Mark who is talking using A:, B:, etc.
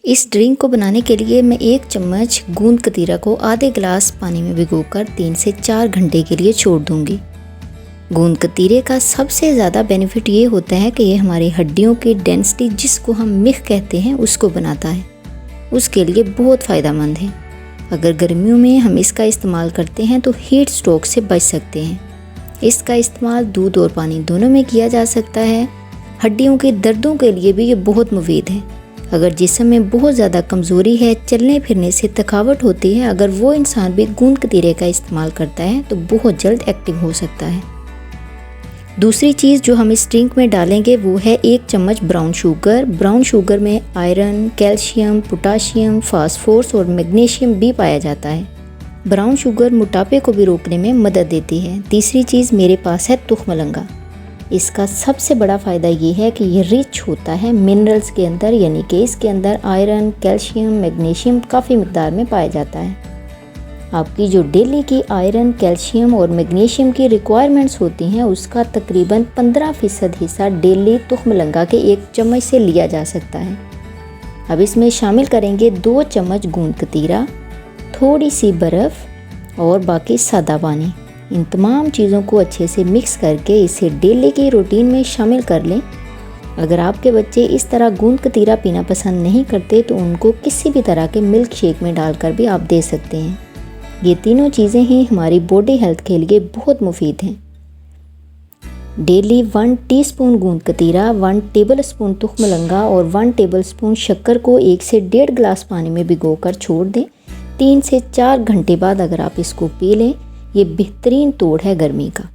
A: इस ड्रिंक को बनाने के लिए मैं 1 चम्मच गूंद कतीरा को आधे गिलास पानी में भिगोकर 3 से 4 घंटे के लिए छोड़ दूंगी। गूंद कतीरे का सबसे ज़्यादा बेनिफिट ये होता है कि ये हमारी हड्डियों की डेंसिटी, जिसको हम मिख कहते हैं, उसको बनाता है। उसके लिए बहुत फ़ायदेमंद है। अगर गर्मियों में हम इसका इस्तेमाल करते हैं तो हीट स्ट्रोक से बच सकते हैं। इसका इस्तेमाल दूध और पानी दोनों में किया जा सकता है। हड्डियों के दर्दों के लिए भी ये बहुत मुफीद है। अगर जिस्म में बहुत ज़्यादा कमज़ोरी है, चलने फिरने से थकावट होती है, अगर वो इंसान भी गूंद कतीरे का इस्तेमाल करता है तो बहुत जल्द एक्टिव हो सकता है। दूसरी चीज़ जो हम इस ड्रिंक में डालेंगे वो है 1 चम्मच ब्राउन शुगर। ब्राउन शुगर में आयरन, कैल्शियम, पोटाशियम, फास्फोरस और मैग्नीशियम भी पाया जाता है। ब्राउन शुगर मोटापे को भी रोकने में मदद देती है। तीसरी चीज़ मेरे पास है तुखमलंगा। इसका सबसे बड़ा फ़ायदा ये है कि ये रिच होता है मिनरल्स के अंदर, यानी कि इसके अंदर आयरन, कैल्शियम, मैग्नीशियम काफ़ी मिकदार में पाया जाता है। आपकी जो डेली की आयरन, कैल्शियम और मैग्नीशियम की रिक्वायरमेंट्स होती हैं, उसका तकरीबन 15% हिस्सा डेली तुखमलंगा के 1 चम्मच से लिया जा सकता है। अब इसमें शामिल करेंगे 2 चम्मच गूंद कतीरा, थोड़ी सी बर्फ़ और बाकी सादा पानी। इन तमाम चीज़ों को अच्छे से मिक्स करके इसे डेली की रूटीन में शामिल कर लें। अगर आपके बच्चे इस तरह गूंद कतीरा पीना पसंद नहीं करते तो उनको किसी भी तरह के मिल्क शेक में डालकर भी आप दे सकते हैं। ये तीनों चीज़ें ही हमारी बॉडी हेल्थ के लिए बहुत मुफीद हैं। डेली 1 टीस्पून गूंद कतीरा, 1 टेबलस्पून तुखमलंगा और 1 टेबलस्पून शक्कर को 1 से 1.5 गिलास पानी में भिगोकर छोड़ दें। 3 से 4 घंटे बाद अगर आप इसको पी लें, ये बेहतरीन तोड़ है गर्मी का।